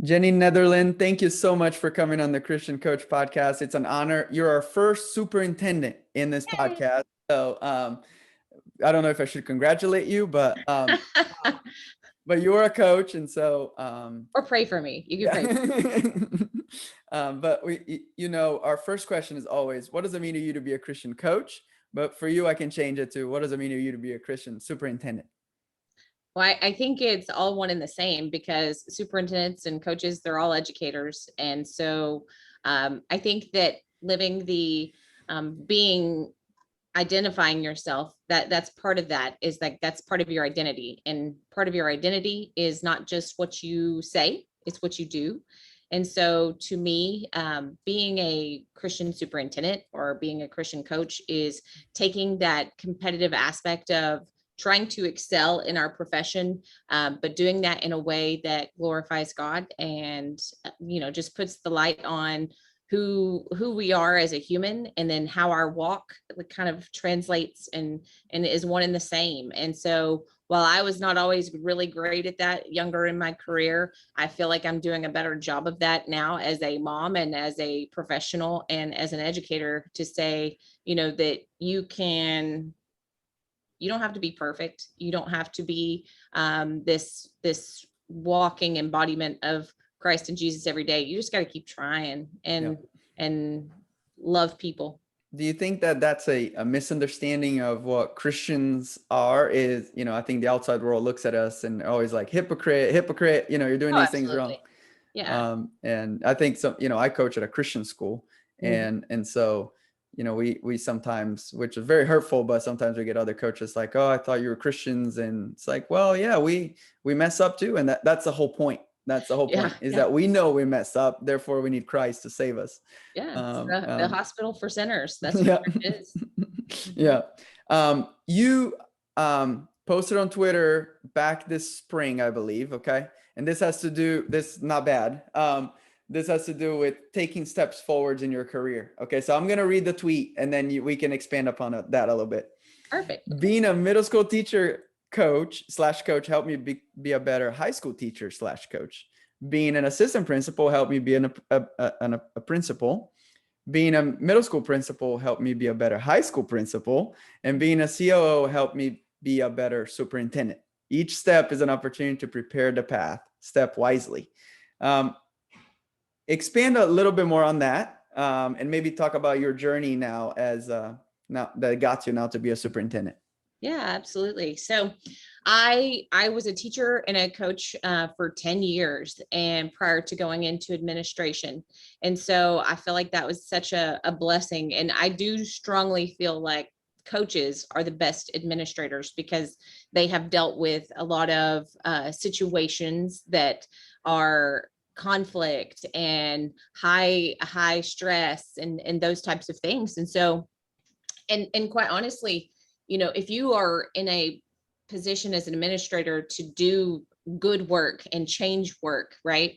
Jeni Neatherlin, thank you so much for coming on the Christian Coach podcast. It's an honor. You're our first superintendent in this Yay. podcast. So I don't know if I should congratulate you, but you're a coach. And so Or pray for me. You can pray for me. but our first question is always, what does it mean to you to be a Christian coach? But for you, I can change it to, what does it mean to you to be a Christian superintendent? Well, I think it's all one and the same because superintendents and coaches, they're all educators. And so I think that living the being identifying yourself, that's part of that, is like that's part of your identity. And part of your identity is not just what you say, it's what you do. And so to me, being a Christian superintendent or being a Christian coach is taking that competitive aspect of trying to excel in our profession, but doing that in a way that glorifies God and, just puts the light on who we are as a human, and then how our walk kind of translates and is one and the same. And so while I was not always really great at that younger in my career, I feel like I'm doing a better job of that now as a mom and as a professional and as an educator, to say, that you don't have to be perfect. You don't have to be this walking embodiment of Christ and Jesus every day. You just got to keep trying and love people. Do you think that that's a misunderstanding of what Christians are? Is, I think the outside world looks at us and always like hypocrite, you're doing these things wrong. Yeah. And I think I coach at a Christian school, and so, we sometimes, which is very hurtful, but sometimes we get other coaches like, oh, I thought you were Christians. And it's like, well, yeah, we mess up too. And that's the whole point. That's the whole point, is that we know we mess up. Therefore, we need Christ to save us. Yeah. The hospital for sinners. That's what it is. Yeah. You posted on Twitter back this spring, I believe. Okay. And this not bad. This has to do with taking steps forwards in your career. Okay. So I'm going to read the tweet, and then we can expand upon that a little bit. Perfect. Being a middle school teacher coach helped me be a better high school teacher / coach. Being an assistant principal helped me be a principal. Being a middle school principal helped me be a better high school principal. And being a COO helped me be a better superintendent. Each step is an opportunity to prepare the path. Step wisely. Expand a little bit more on that, and maybe talk about your journey now now that got you now to be a superintendent. Yeah, absolutely. So I was a teacher and a coach for 10 years, and prior to going into administration. And so I feel like that was such a blessing. And I do strongly feel like coaches are the best administrators, because they have dealt with a lot of situations that are conflict and high stress and those types of things. And so, and quite honestly, if you are in a position as an administrator to do good work and change work, right,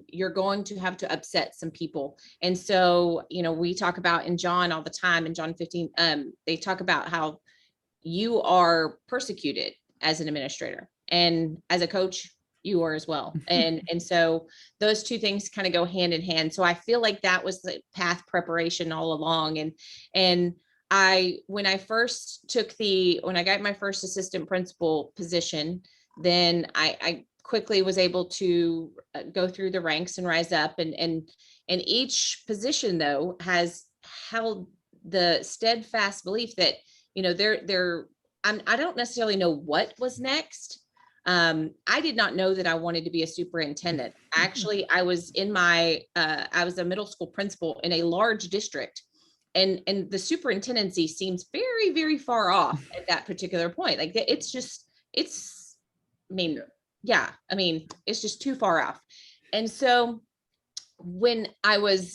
you're going to have to upset some people. And so, we talk about in John all the time, in John 15, they talk about how you are persecuted as an administrator, and as a coach, you are as well. And so those two things kind of go hand in hand. So I feel like that was the path preparation all along. And when I got my first assistant principal position, then I quickly was able to go through the ranks and rise up. And each position, though, has held the steadfast belief that, I don't necessarily know what was next. I did not know that I wanted to be a superintendent. Actually, I was I was a middle school principal in a large district. And the superintendency seems very, very far off at that particular point. Like it's just too far off. And so when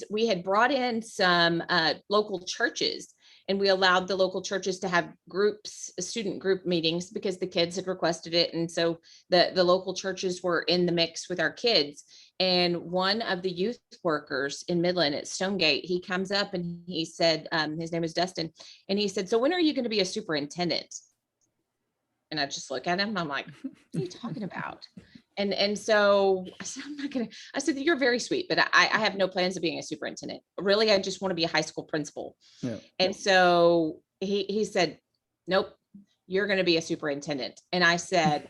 we had brought in some local churches, and we allowed the local churches to have student group meetings, because the kids had requested it. And so the local churches were in the mix with our kids. And one of the youth workers in Midland at Stonegate, he comes up and he said, his name is Dustin. And he said, "So when are you going to be a superintendent?" And I just look at him and I'm like, "What are you talking about?" And so I said, I'm not gonna, I said, you're very sweet, but I have no plans of being a superintendent. Really, I just want to be a high school principal. Yeah. And so he said, nope, you're going to be a superintendent. And I said,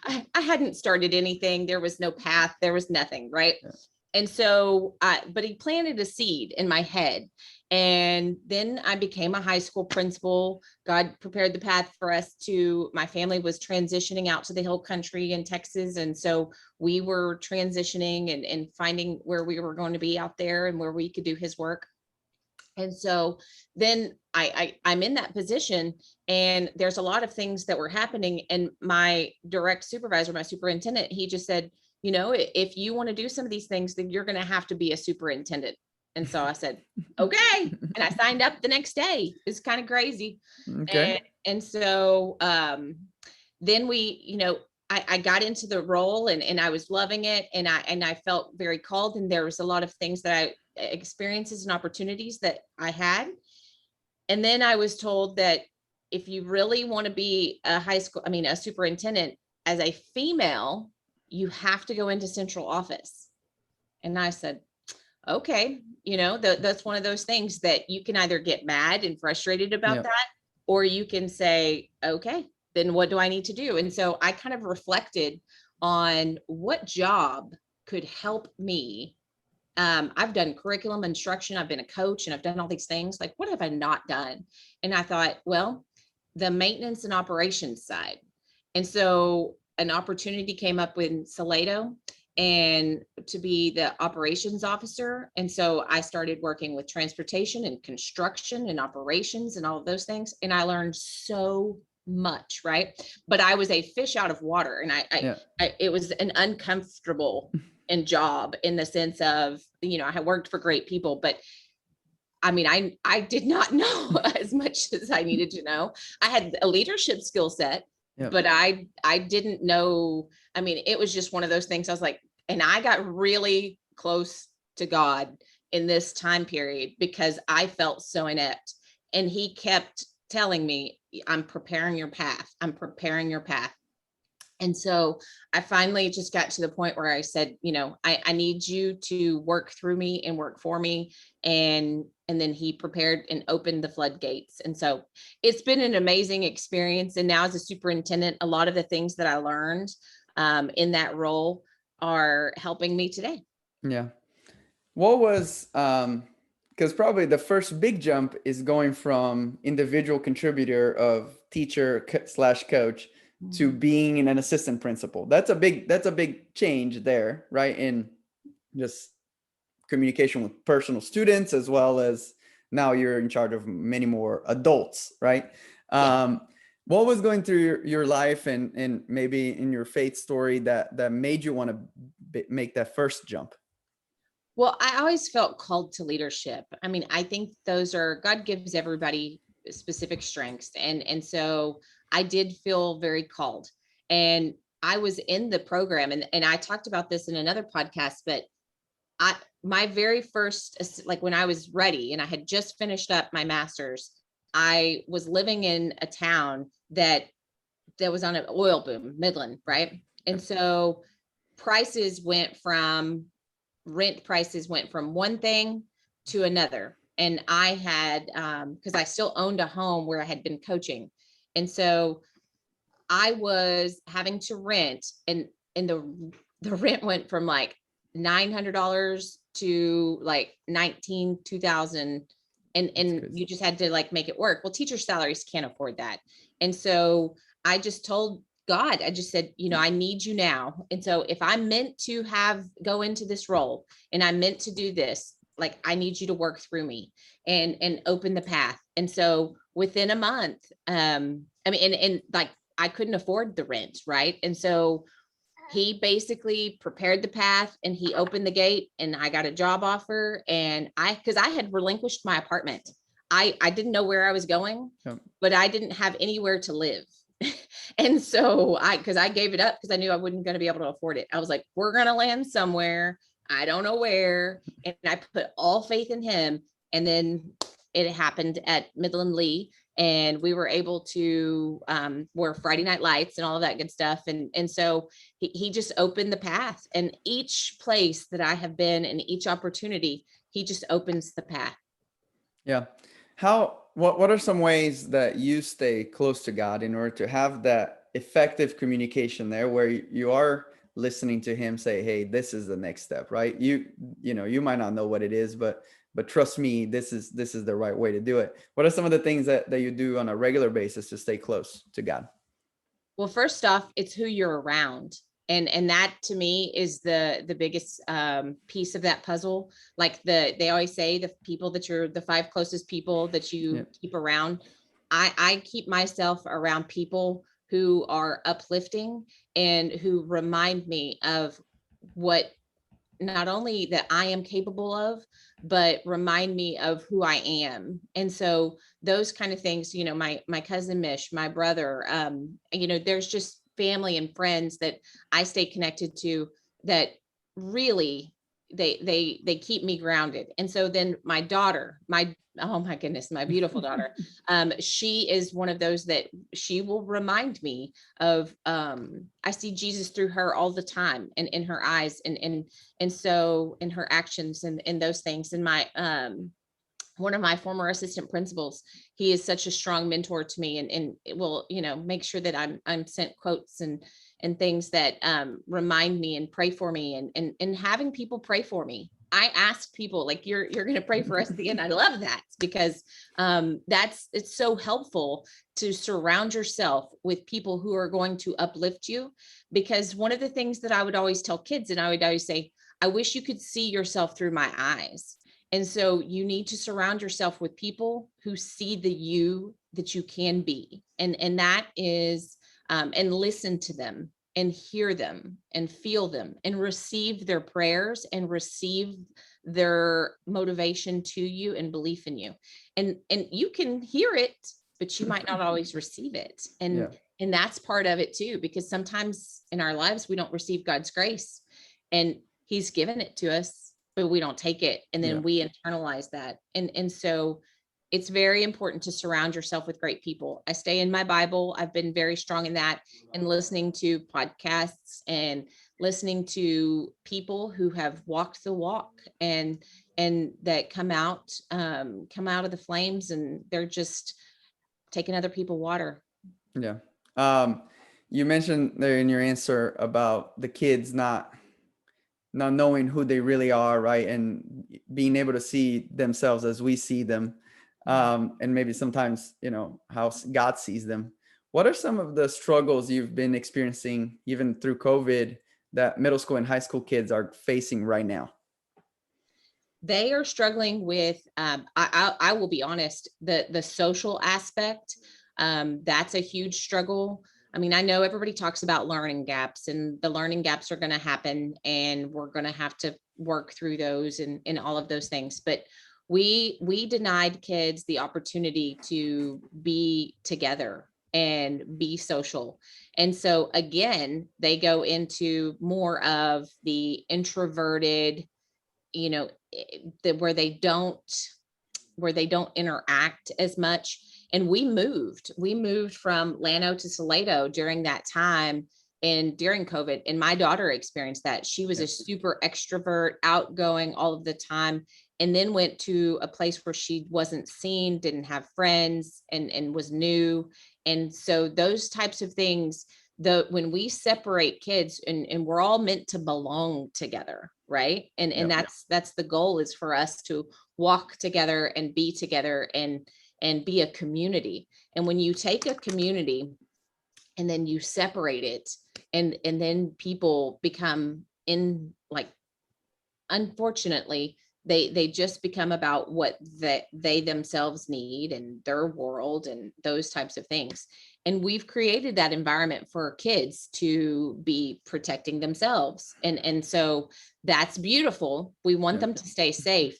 I hadn't started anything. There was no path. There was nothing. Right. Yeah. And so, but he planted a seed in my head. And then I became a high school principal. God prepared the path for us to, my family was transitioning out to the hill country in Texas. And so we were transitioning and finding where we were going to be out there and where we could do his work. And so then I'm in that position, and there's a lot of things that were happening. And my direct supervisor, my superintendent, he just said, you know, if you want to do some of these things, then you're going to have to be a superintendent. And so I said, okay. And I signed up the next day. It's kind of crazy. Okay. And so then we, you know, I got into the role, and I was loving it. And I felt very called. And there was a lot of things that experiences and opportunities that I had. And then I was told that if you really want to be a superintendent as a female, you have to go into central office. And I said, okay, you know, that's one of those things that you can either get mad and frustrated about that, or you can say, okay, then what do I need to do? And so I kind of reflected on what job could help me. I've done curriculum instruction. I've been a coach, and I've done all these things. Like, what have I not done? And I thought, well, the maintenance and operations side. And so an opportunity came up in Salado and to be the operations officer. And so I started working with transportation and construction and operations and all of those things. And I learned so much, right? But I was a fish out of water, and it was an uncomfortable and job in the sense of, you know, I had worked for great people, but I mean, I did not know as much as I needed to know. I had a leadership skill set, but I didn't know. I mean, it was just one of those things. I was like, and I got really close to God in this time period because I felt so inept. And he kept telling me, I'm preparing your path. I'm preparing your path. And so I finally just got to the point where I said, you know, I need you to work through me and work for me. And then he prepared and opened the floodgates. And so it's been an amazing experience. And now as a superintendent, a lot of the things that I learned in that role are helping me today. Yeah. What was, because probably the first big jump is going from individual contributor of teacher / coach to being an assistant principal. That's a big change there, right? In just communication with personal students, as well as now you're in charge of many more adults, right? What was going through your life and maybe in your faith story that made you want to make that first jump? Well, I always felt called to leadership. I mean, I think God gives everybody specific strengths. And so I did feel very called, and I was in the program, and I talked about this in another podcast, but my very first, like when I was ready and I had just finished up my master's, I was living in a town that was on an oil boom, Midland, right? And so rent prices went from one thing to another. And I had, because I still owned a home where I had been coaching. And so I was having to rent, and the rent went from like $900 to like 2,000. And you just had to like make it work. Well, teacher salaries can't afford that. And so I just told God, I just said, you know, I need you now. And so if I'm meant to go into this role and I'm meant to do this, like, I need you to work through me and open the path. And so within a month, and like, I couldn't afford the rent. Right. And so he basically prepared the path, and he opened the gate, and I got a job offer. And because I had relinquished my apartment, I didn't know where I was going, but I didn't have anywhere to live. And so because I gave it up because I knew I wasn't going to be able to afford it. I was like, we're going to land somewhere. I don't know where. And I put all faith in him. And then it happened at Midland Lee. and we were able to wear Friday Night Lights and all of that good stuff. And so he just opened the path, and each place that I have been and each opportunity, he just opens the path. Yeah. What are some ways that you stay close to God in order to have that effective communication there where you are listening to him say, hey, this is the next step, right? You might not know what it is, but trust me, this is the right way to do it. What are some of the things that you do on a regular basis to stay close to God? Well, first off, it's who you're around. And that to me is the biggest piece of that puzzle. Like they always say, the people that you're the 5 closest people that you keep around. I keep myself around people who are uplifting and who remind me of what not only that I am capable of, but remind me of who I am. And so those kind of things, my cousin Mish, my brother, there's just family and friends that I stay connected to that really they keep me grounded. And so then my daughter, oh my goodness, my beautiful daughter, she is one of those that she will remind me of. I see Jesus through her all the time, and in her eyes, and so in her actions and those things. And my one of my former assistant principals, he is such a strong mentor to me, and it will, make sure that I'm sent quotes and things that remind me and pray for me, and having people pray for me. I ask people like, you're going to pray for us at the end. I love that, because it's so helpful to surround yourself with people who are going to uplift you. Because one of the things that I would always tell kids, and I would always say, I wish you could see yourself through my eyes. And so you need to surround yourself with people who see the you that you can be. And that is, and listen to them and hear them and feel them and receive their prayers and receive their motivation to you and belief in you. And you can hear it, but you might not always receive it. And that's part of it too, because sometimes in our lives, we don't receive God's grace, and he's given it to us, but we don't take it. And then we internalize that. And so it's very important to surround yourself with great people. I stay in my Bible. I've been very strong in that, and listening to podcasts and listening to people who have walked the walk and that come out of the flames, and they're just taking other people water. Yeah. You mentioned there in your answer about the kids not knowing who they really are, right? And being able to see themselves as we see them. And maybe sometimes, how God sees them. What are some of the struggles you've been experiencing, even through COVID, that middle school and high school kids are facing right now? They are struggling with, I will be honest, the social aspect. That's a huge struggle. I mean, I know everybody talks about learning gaps, and the learning gaps are going to happen, and we're going to have to work through those and all of those things. But we denied kids the opportunity to be together and be social. And so again, they go into more of the introverted, where they don't interact as much. And we moved from Llano to Salado during that time, and during COVID, and my daughter experienced that. She was a super extrovert, outgoing all of the time, and then went to a place where she wasn't seen, didn't have friends, and was new. And so those types of things, when we separate kids, and we're all meant to belong together, right? And that's the goal, is for us to walk together and be together and be a community. And when you take a community and then you separate it, and then people become unfortunately, they just become about what they themselves need and their world and those types of things. And we've created that environment for kids to be protecting themselves. And so that's beautiful. We want them to stay safe,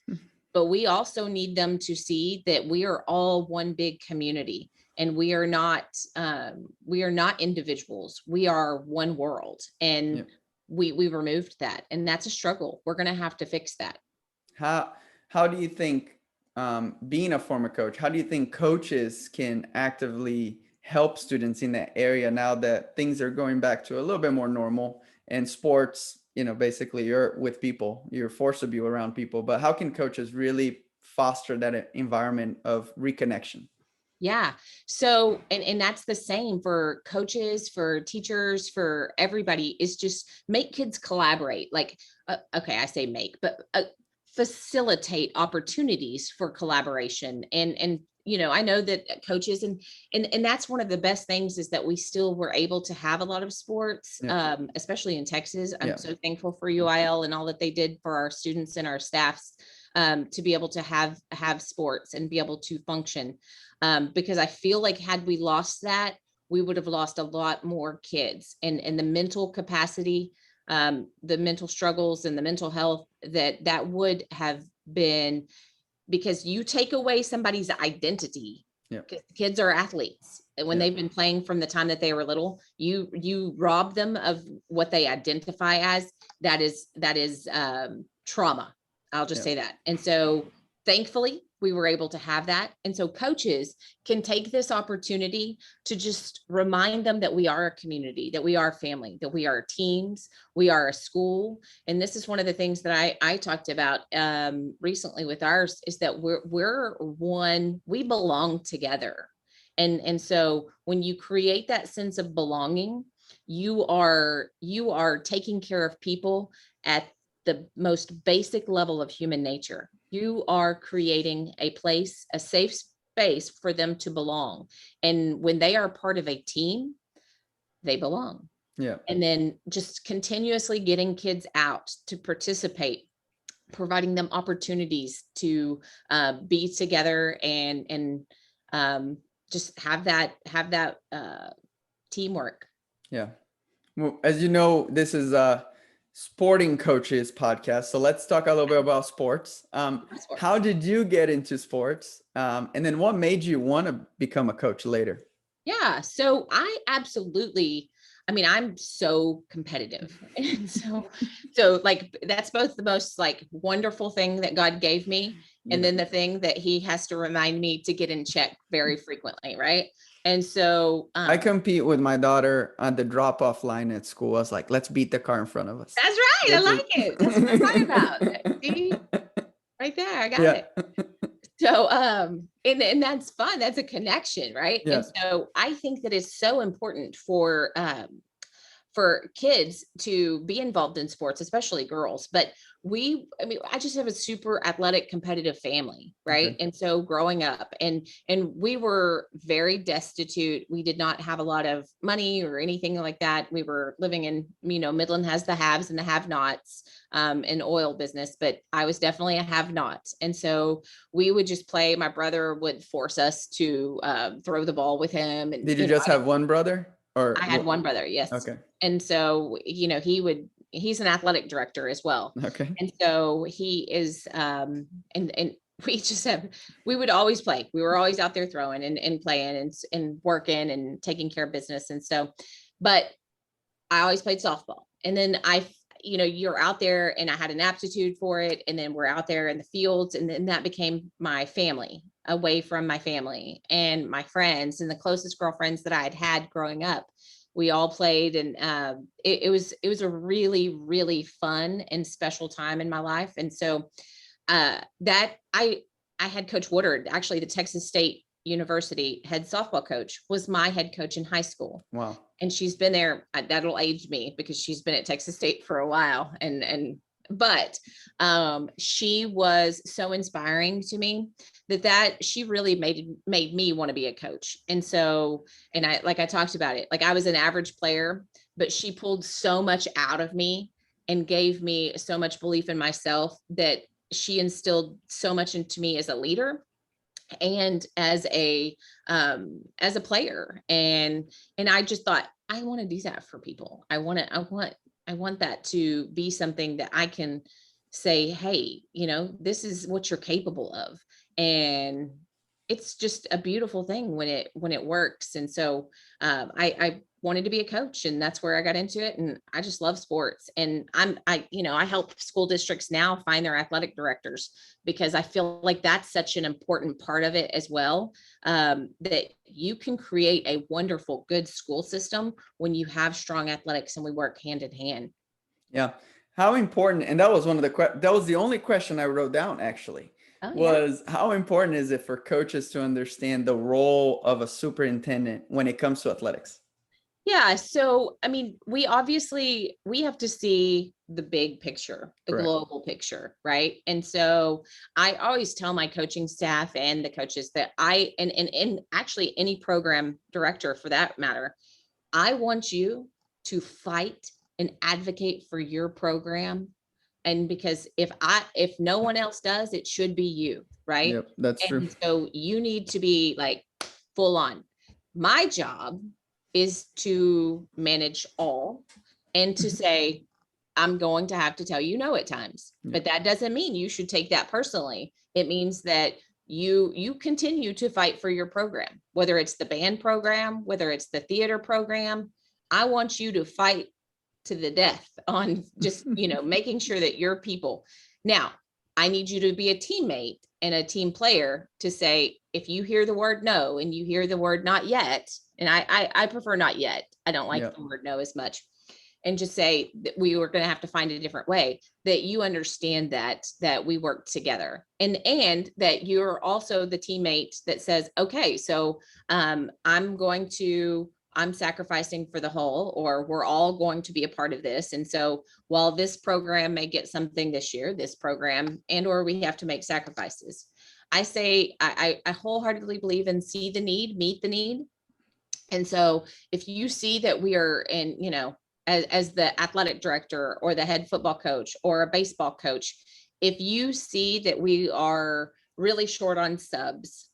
but we also need them to see that we are all one big community, and we are not individuals. We are one world. And we removed that, and that's a struggle. We're going to have to fix that. How do you think being a former coach, how do you think coaches can actively help students in that area now that things are going back to a little bit more normal and sports, basically you're with people, you're forced to be around people, but how can coaches really foster that environment of reconnection? Yeah. So, and that's the same for coaches, for teachers, for everybody, is just make kids collaborate. Like, okay, I say make, but facilitate opportunities for collaboration. I know that coaches and that's one of the best things, is that we still were able to have a lot of sports, Yeah. especially in Texas. I'm Yeah. so thankful for UIL and all that they did for our students and our staffs, to be able to have sports and be able to function. Because I feel like had we lost that, we would have lost a lot more kids, and the mental capacity, the mental struggles and the mental health that would have been, because you take away somebody's identity. Yeah. Because kids are athletes, and when Yeah. they've been playing from the time that they were little, you rob them of what they identify as. That is trauma. I'll just Yeah. say that. And so thankfully we were able to have that. And so coaches can take this opportunity to just remind them that we are a community, that we are family, that we are teams, we are a school. And this is one of the things that I talked about recently with ours, is that we're one, we belong together. And so when you create that sense of belonging, you are taking care of people at the most basic level of human nature. You are creating a place, a safe space for them to belong. And when they are part of a team, they belong. Yeah. And then just continuously getting kids out to participate, providing them opportunities to be together and just have that teamwork. Yeah. Well, as you know, this is a sporting coaches podcast. So let's talk a little bit about sports. How did you get into sports? And then what made you want to become a coach later? Yeah. So I'm so competitive. And so like, that's both the most like wonderful thing that God gave me. And Yeah. then the thing that he has to remind me to get in check very frequently. Right. And so I compete with my daughter on the drop-off line at school. I was like, let's beat the car in front of us. that's right. I like it. That's what I'm talking about. See, right there. I got it. So, and that's fun. That's a connection, right? Yeah. And so I think that it's so important for kids to be involved in sports, especially girls. But I just have a super athletic, competitive family, right? Okay. And so growing up, and we were very destitute. We did not have a lot of money or anything like that. We were living in, Midland has the haves and the have-nots, in oil business, but I was definitely a have-not. And so we would just play. My brother would force us to throw the ball with him. And Did you just have one brother? Or I had one brother, yes. Okay. And so, he's an athletic director as well. Okay. And so he is, and we would always play. We were always out there throwing and playing and working and taking care of business. And so, but I always played softball. And then you're out there, and I had an aptitude for it. And then we're out there in the fields, and then that became my family, away from my family and my friends and the closest girlfriends that I had growing up. We all played, and it was a really, really fun and special time in my life. And so that I had Coach Woodard, actually the Texas State University head softball coach, was my head coach in high school. Wow. And she's been there, that'll age me because she's been at Texas State for a while. But she was so inspiring to me that she really made me want to be a coach. And so, and I talked about it, like I was an average player, but she pulled so much out of me and gave me so much belief in myself, that she instilled so much into me as a leader and as a player. And I just thought, I want to do that for people. I want that to be something that I can say, hey, this is what you're capable of. And it's just a beautiful thing when it works. And so I wanted to be a coach, and that's where I got into it. And I just love sports. And I help school districts now find their athletic directors, because I feel like that's such an important part of it as well. That you can create a wonderful, good school system when you have strong athletics and we work hand in hand. Yeah. How important, and that was that was the only question I wrote down actually, was how important is it for coaches to understand the role of a superintendent when it comes to athletics? Yeah. So, I mean, we have to see the big picture, the Correct. global picture, right? And so I always tell my coaching staff and the coaches that and actually any program director for that matter, I want you to fight and advocate for your program. And because if no one else does, it should be you, right? Yep, that's true. And so you need to be like full on. My job is to manage all and to say, I'm going to have to tell you no at times, but that doesn't mean you should take that personally. It means that you continue to fight for your program, whether it's the band program, whether it's the theater program. I want you to fight to the death on just, making sure that your people. Now, I need you to be a teammate and a team player to say, if you hear the word no and you hear the word not yet, and I prefer not yet. I don't like the word no as much. And just say that we were going to have to find a different way, that you understand that we work together, and that you're also the teammate that says, okay, so I'm sacrificing for the whole, or we're all going to be a part of this. And so while this program may get something this year, this program, or we have to make sacrifices. I say, I wholeheartedly believe in see the need, meet the need. And so if you see that we are in, as the athletic director or the head football coach or a baseball coach, if you see that we are really short on subs,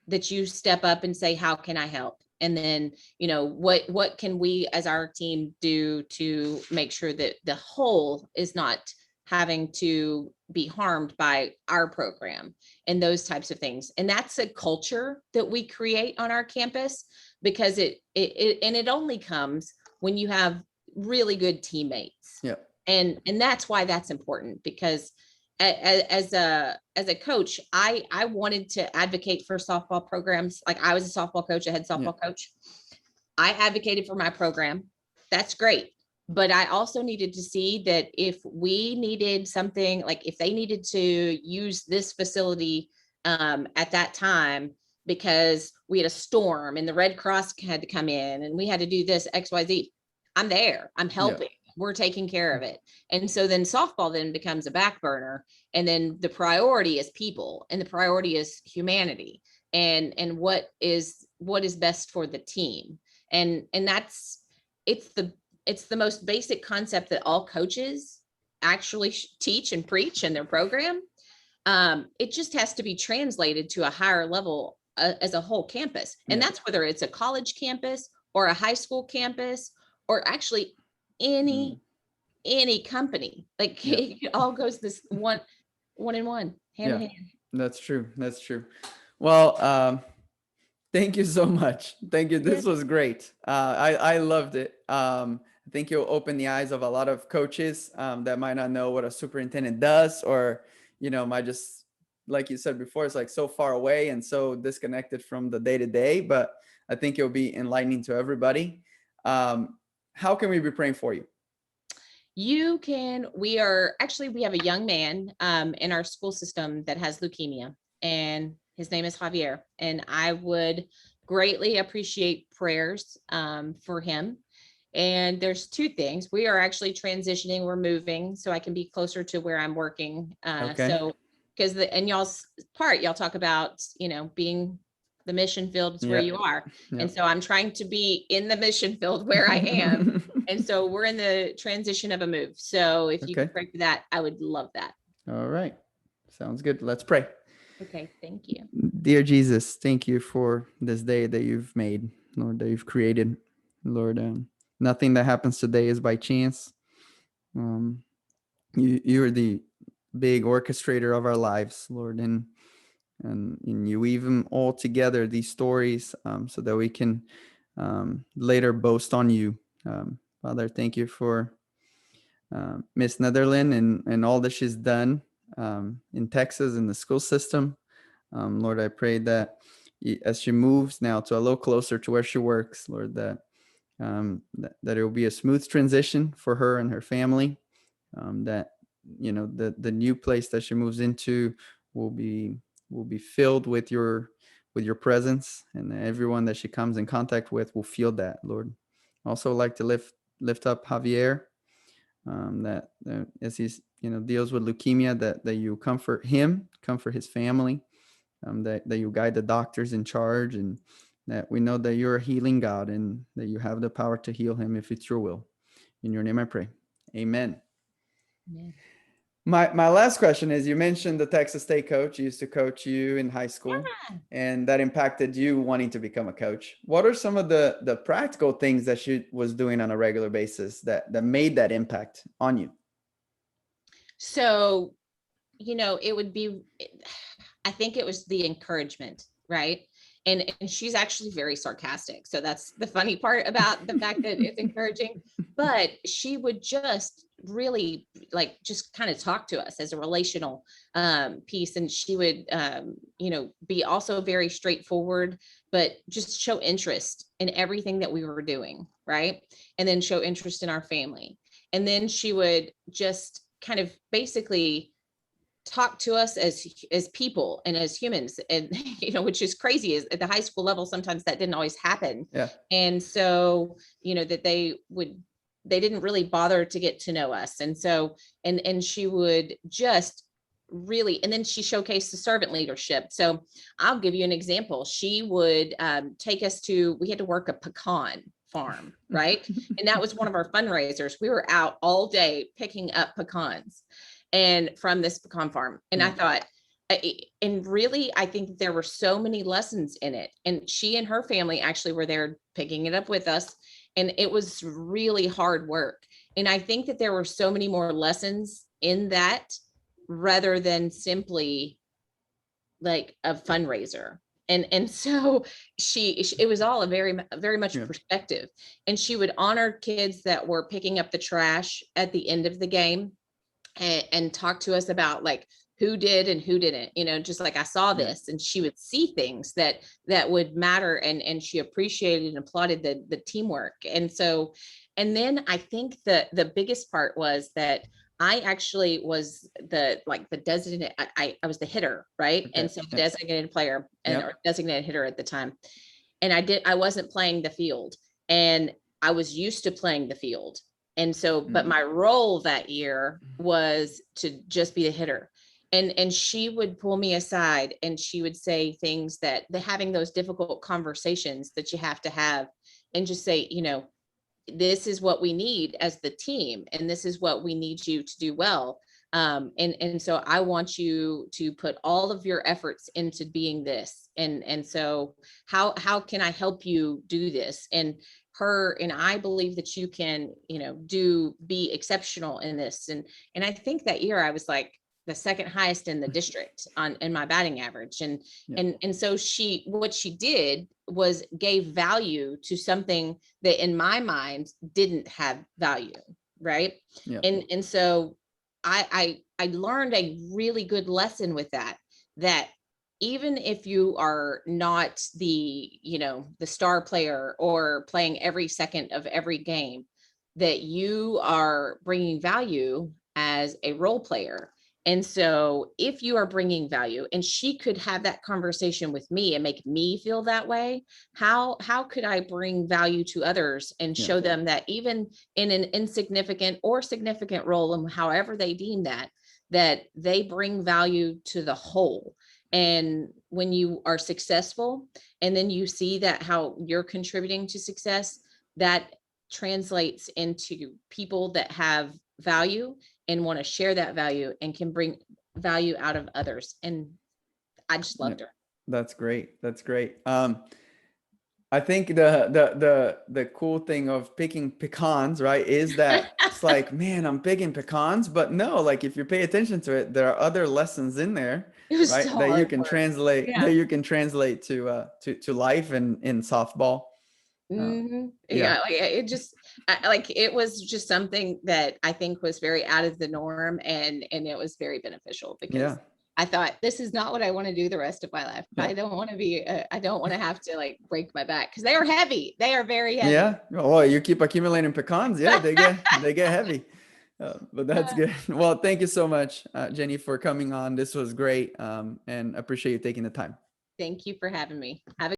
that you step up and say, how can I help? And then, what can we as our team do to make sure that the whole is not having to be harmed by our program, and those types of things. And that's a culture that we create on our campus, because it only comes when you have really good teammates. Yeah. And that's why that's important, because as a coach, I wanted to advocate for softball programs. Like, I was a softball coach, a head softball coach. I advocated for my program. That's great. But I also needed to see that if we needed something, like if they needed to use this facility at that time, because we had a storm and the Red Cross had to come in and we had to do this XYZ, I'm there, I'm helping, we're taking care of it. And so then softball then becomes a back burner, and then the priority is people, and the priority is humanity, and what is best for the team. And that's, it's the most basic concept that all coaches actually teach and preach in their program. It just has to be translated to a higher level as a whole campus. And that's whether it's a college campus or a high school campus, or actually any company. Like it all goes this one in one, hand in hand. That's true. That's true. Well, thank you so much. Thank you. This was great. I loved it. I think you'll open the eyes of a lot of coaches that might not know what a superintendent does, or, might just, like you said before, it's like so far away and so disconnected from the day to day, but I think it'll be enlightening to everybody. How can we be praying for you? We have a young man in our school system that has leukemia, and his name is Javier. And I would greatly appreciate prayers for him. And there's two things. We are actually transitioning, we're moving, so I can be closer to where I'm working. So, because y'all talk about, being the mission field is where you are. And so I'm trying to be in the mission field where I am. And so we're in the transition of a move. So if you could pray for that, I would love that. All right. Sounds good. Let's pray. Okay. Thank you. Dear Jesus, thank you for this day that you've made, Lord, that you've created. Lord, nothing that happens today is by chance. You're the big orchestrator of our lives, Lord, and you weave them all together, these stories, so that we can later boast on you. Father, thank you for Miss Neatherlin and all that she's done in Texas in the school system. Lord, I pray that as she moves now to a little closer to where she works, Lord, that it will be a smooth transition for her and her family. That the new place that she moves into will be filled with your presence, and everyone that she comes in contact with will feel that, Lord. Also like to lift up Javier, that as he's deals with leukemia, that you comfort him, comfort his family, that you guide the doctors in charge, and that we know that you're a healing God and that you have the power to heal him if it's your will. In your name I pray. Amen. Amen. My last question is, you mentioned the Texas State coach used to coach you in high school, and that impacted you wanting to become a coach. What are some of the practical things that she was doing on a regular basis that made that impact on you? So, it would be, I think it was the encouragement, right? And she's actually very sarcastic. So that's the funny part about the fact that it's encouraging, but she would just really just kind of talk to us as a relational piece. And she would, be also very straightforward, but just show interest in everything that we were doing. Right. And then show interest in our family. And then she would just kind of basically talk to us as people and as humans, and which is crazy, is at the high school level sometimes that didn't always happen. Yeah. And so that they didn't really bother to get to know us. And so and she would just really, and then she showcased the servant leadership. So I'll give you an example. She would take us we had to work a pecan farm, right? And that was one of our fundraisers. We were out all day picking up pecans and from this pecan farm. And I thought, and really, I think there were so many lessons in it. And she and her family actually were there picking it up with us. And it was really hard work. And I think that there were so many more lessons in that rather than simply like a fundraiser. And so it was all a very much perspective. And she would honor kids that were picking up the trash at the end of the game, and talk to us about like who did and who didn't, just like I saw this, and she would see things that would matter, and she appreciated and applauded the teamwork. And so, and then I think the biggest part was that I actually was the designated, I was the hitter, right? Okay. And so the designated player or designated hitter at the time. And I wasn't playing the field, and I was used to playing the field. And so, but my role that year was to just be the hitter. And she would pull me aside and she would say things that having those difficult conversations that you have to have, and just say, this is what we need as the team, and this is what we need you to do well. And so I want you to put all of your efforts into being this. And so how can I help you do this? And I believe that you can, be exceptional in this. And I think that year I was like the second highest in the district in my batting average. And so what she did was gave value to something that in my mind didn't have value. Right. Yeah. And so I learned a really good lesson with that even if you are not the star player or playing every second of every game, that you are bringing value as a role player. And so if you are bringing value, and she could have that conversation with me and make me feel that way, how could I bring value to others and show them that even in an insignificant or significant role, and however they deem that they bring value to the whole. And when you are successful, and then you see that how you're contributing to success, that translates into people that have value and want to share that value and can bring value out of others. And I just loved her. That's great. That's great. I think the cool thing of picking pecans, right, is that it's like, man, I'm picking pecans, but no, like if you pay attention to it, there are other lessons in there, right, that you can translate to life and in softball. Yeah, like it just like it was just something that I think was very out of the norm, and it was very beneficial because Yeah. I thought this is not what I want to do the rest of my life. Yeah. I don't want to be I don't want to have to like break my back because they are heavy. They are very heavy. Yeah. Oh, you keep accumulating pecans. Yeah, they get heavy. But that's good. Well, thank you so much, Jenny, for coming on. This was great. And appreciate you taking the time. Thank you for having me. Have a